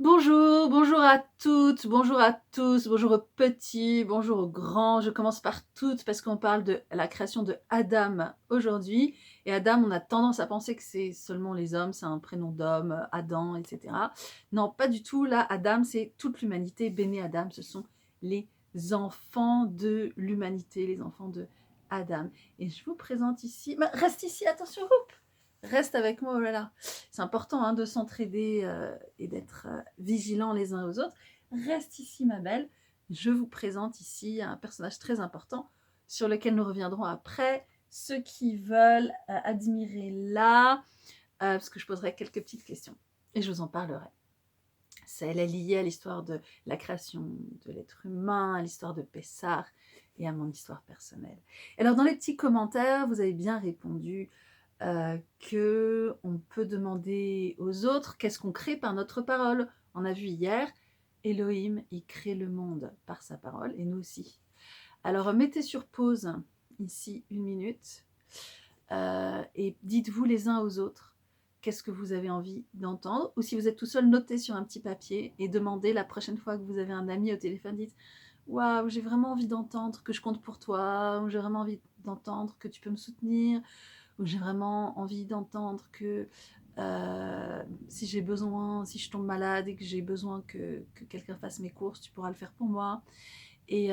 Bonjour, bonjour à toutes, bonjour à tous, bonjour aux petits, bonjour aux grands. Je commence par toutes parce qu'on parle de la création de Adam aujourd'hui. Et Adam, on a tendance à penser que c'est seulement les hommes, c'est un prénom d'homme, Adam, etc. Non, pas du tout. Là, Adam, c'est toute l'humanité. Béné Adam, ce sont les enfants de l'humanité, les enfants de Adam. Et je vous présente ici. Mais reste ici, attention, reste avec moi, oh là là. C'est important de s'entraider et d'être vigilants les uns aux autres. Reste ici, ma belle. Je vous présente ici un personnage très important sur lequel nous reviendrons après. Ceux qui veulent admirer là, parce que je poserai quelques petites questions et je vous en parlerai. Elle est liée à l'histoire de la création de l'être humain, à l'histoire de Pessah et à mon histoire personnelle. Alors, dans les petits commentaires, vous avez bien répondu qu'on peut demander aux autres qu'est-ce qu'on crée par notre parole. On a vu hier, Elohim, il crée le monde par sa parole, et nous aussi. Alors, mettez sur pause ici 1 minute et dites-vous les uns aux autres qu'est-ce que vous avez envie d'entendre, ou si vous êtes tout seul, notez sur un petit papier et demandez la prochaine fois que vous avez un ami au téléphone, dites waouh, j'ai vraiment envie d'entendre que je compte pour toi, ou j'ai vraiment envie d'entendre que tu peux me soutenir, où j'ai vraiment envie d'entendre que si j'ai besoin, si je tombe malade et que j'ai besoin que quelqu'un fasse mes courses, tu pourras le faire pour moi. Et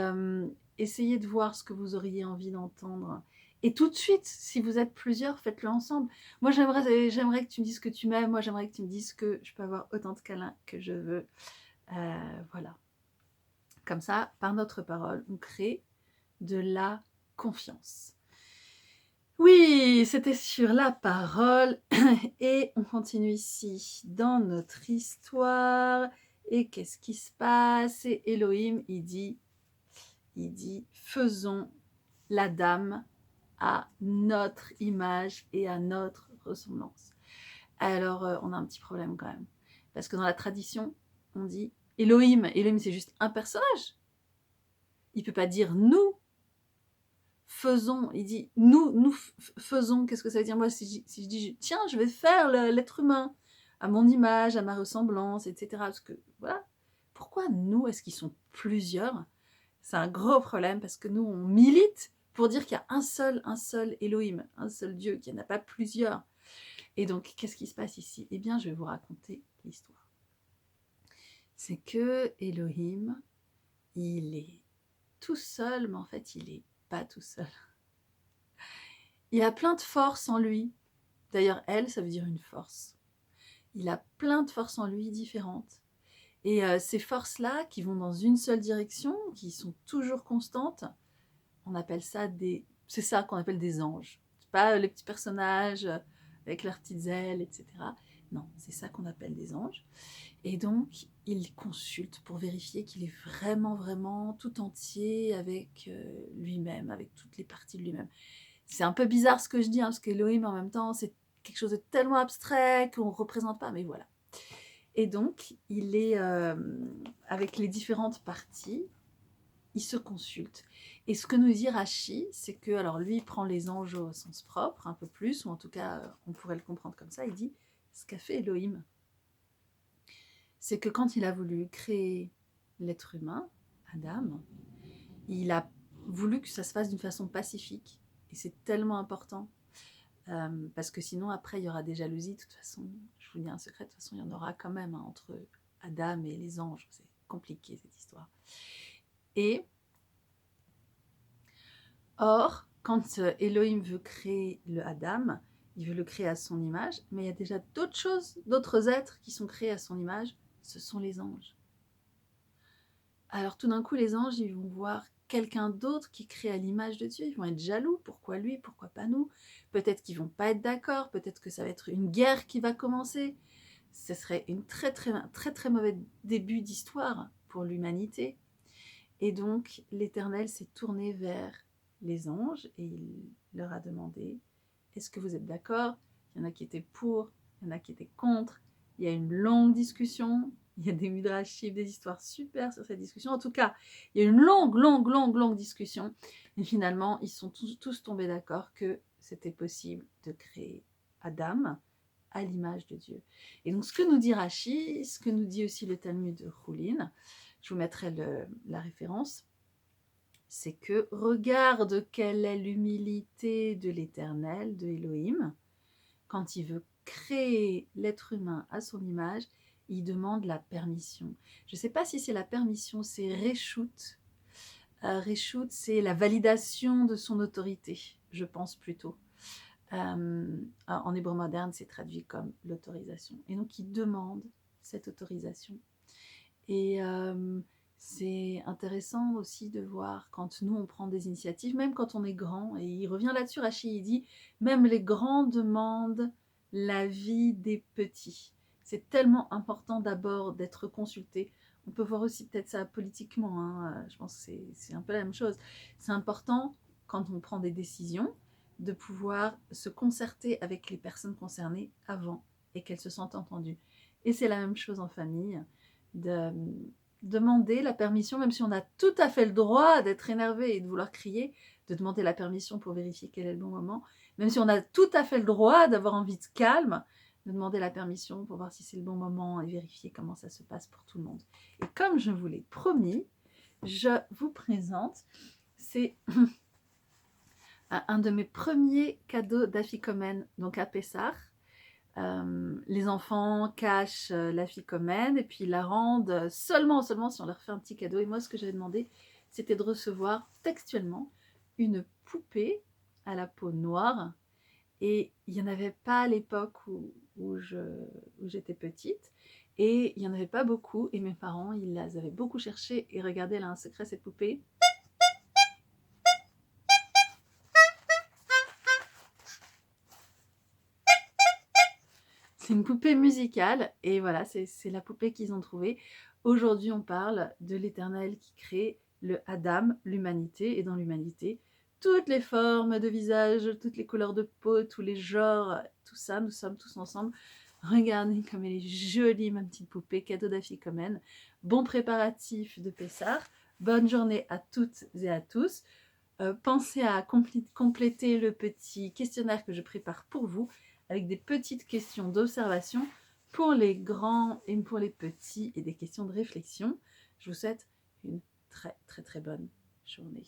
essayez de voir ce que vous auriez envie d'entendre. Et tout de suite, si vous êtes plusieurs, faites-le ensemble. Moi, j'aimerais que tu me dises que tu m'aimes. Moi, j'aimerais que tu me dises que je peux avoir autant de câlins que je veux. Voilà. Comme ça, par notre parole, on crée de la confiance. Oui, c'était sur la parole et on continue ici dans notre histoire. Et qu'est-ce qui se passe? Et Elohim, il dit, faisons la dame à notre image et à notre ressemblance. Alors, on a un petit problème quand même. Parce que dans la tradition, on dit Elohim. Elohim, c'est juste un personnage. Il ne peut pas dire nous. Faisons, il dit nous faisons, qu'est-ce que ça veut dire? Moi, si je dis tiens, je vais faire l'être humain à mon image, à ma ressemblance, etc. Parce que voilà, pourquoi nous? Est-ce qu'ils sont plusieurs? C'est un gros problème parce que nous, on milite pour dire qu'il y a un seul Elohim, un seul Dieu, qu'il n'y en a pas plusieurs. Et donc, qu'est-ce qui se passe ici? Eh bien, je vais vous raconter l'histoire. C'est que Elohim, il est tout seul, mais en fait, il n'est pas tout seul. Il a plein de force en lui. D'ailleurs, elle, ça veut dire une force. Il a plein de forces en lui différentes. Et ces forces-là, qui vont dans une seule direction, qui sont toujours constantes, on appelle ça c'est ça qu'on appelle des anges. C'est pas les petits personnages avec leurs petites ailes, etc. Non, c'est ça qu'on appelle des anges. Et donc, il consulte pour vérifier qu'il est vraiment, vraiment tout entier avec lui-même, avec toutes les parties de lui-même. C'est un peu bizarre ce que je dis, parce qu'Elohim, en même temps, c'est quelque chose de tellement abstrait qu'on ne représente pas, mais voilà. Et donc, il est avec les différentes parties, il se consulte. Et ce que nous dit Rashi, c'est que, alors lui, il prend les anges au sens propre, un peu plus, ou en tout cas, on pourrait le comprendre comme ça, il dit, ce qu'a fait Elohim, c'est que quand il a voulu créer l'être humain, Adam, il a voulu que ça se fasse d'une façon pacifique. Et c'est tellement important, parce que sinon, après, il y aura des jalousies. De toute façon, je vous dis un secret, de toute façon, il y en aura quand même entre Adam et les anges. C'est compliqué, cette histoire. Et or, quand Elohim veut créer le Adam, il veut le créer à son image, mais il y a déjà d'autres choses, d'autres êtres qui sont créés à son image, ce sont les anges. Alors tout d'un coup, les anges, ils vont voir quelqu'un d'autre qui crée à l'image de Dieu, ils vont être jaloux, pourquoi lui, pourquoi pas nous? Peut-être qu'ils vont pas être d'accord, peut-être que ça va être une guerre qui va commencer. Ce serait un très mauvais début d'histoire pour l'humanité. Et donc, l'Éternel s'est tourné vers les anges et il leur a demandé, est-ce que vous êtes d'accord? Il y en a qui étaient pour, il y en a qui étaient contre. Il y a une longue discussion. Il y a des midrashim, des histoires super sur cette discussion. En tout cas, il y a une longue discussion. Et finalement, ils sont tous tombés d'accord que c'était possible de créer Adam à l'image de Dieu. Et donc ce que nous dit Rashi, ce que nous dit aussi le Talmud de Choulin, je vous mettrai la référence, c'est que regarde quelle est l'humilité de l'Éternel, de Elohim, quand il veut créer l'être humain à son image, il demande la permission. Je ne sais pas si c'est la permission, c'est Réchout. Réchout, c'est la validation de son autorité, je pense plutôt. En hébreu moderne, c'est traduit comme l'autorisation. Et donc, il demande cette autorisation. Et c'est intéressant aussi de voir quand nous, on prend des initiatives, même quand on est grand, et il revient là-dessus, Rachid, il dit, même les grands demandent l'avis des petits. C'est tellement important d'abord d'être consulté. On peut voir aussi peut-être ça politiquement, hein. Je pense que c'est un peu la même chose. C'est important, quand on prend des décisions, de pouvoir se concerter avec les personnes concernées avant et qu'elles se sentent entendues. Et c'est la même chose en famille, de demander la permission, même si on a tout à fait le droit d'être énervé et de vouloir crier, de demander la permission pour vérifier quel est le bon moment, même si on a tout à fait le droit d'avoir envie de calme, de demander la permission pour voir si c'est le bon moment et vérifier comment ça se passe pour tout le monde. Et comme je vous l'ai promis, je vous présente, c'est un de mes premiers cadeaux d'Afikomen, donc à Pessah. Les enfants cachent l'Afikomen et puis la rendent seulement si on leur fait un petit cadeau. Et moi, ce que j'avais demandé, c'était de recevoir textuellement une poupée à la peau noire. Et il n'y en avait pas à l'époque où j'étais petite. Et il n'y en avait pas beaucoup. Et mes parents, ils les avaient beaucoup cherchées. Et regardez, là, un secret, cette poupée. C'est une poupée musicale et voilà, c'est la poupée qu'ils ont trouvée. Aujourd'hui, on parle de l'Éternel qui crée le Adam, l'humanité, et dans l'humanité, toutes les formes de visage, toutes les couleurs de peau, tous les genres, tout ça, nous sommes tous ensemble. Regardez comme elle est jolie, ma petite poupée, cadeau d'Afikomen. Bon préparatif de Pessah. Bonne journée à toutes et à tous. Pensez à compléter le petit questionnaire que je prépare pour vous avec des petites questions d'observation pour les grands et pour les petits et des questions de réflexion. Je vous souhaite une très très très bonne journée.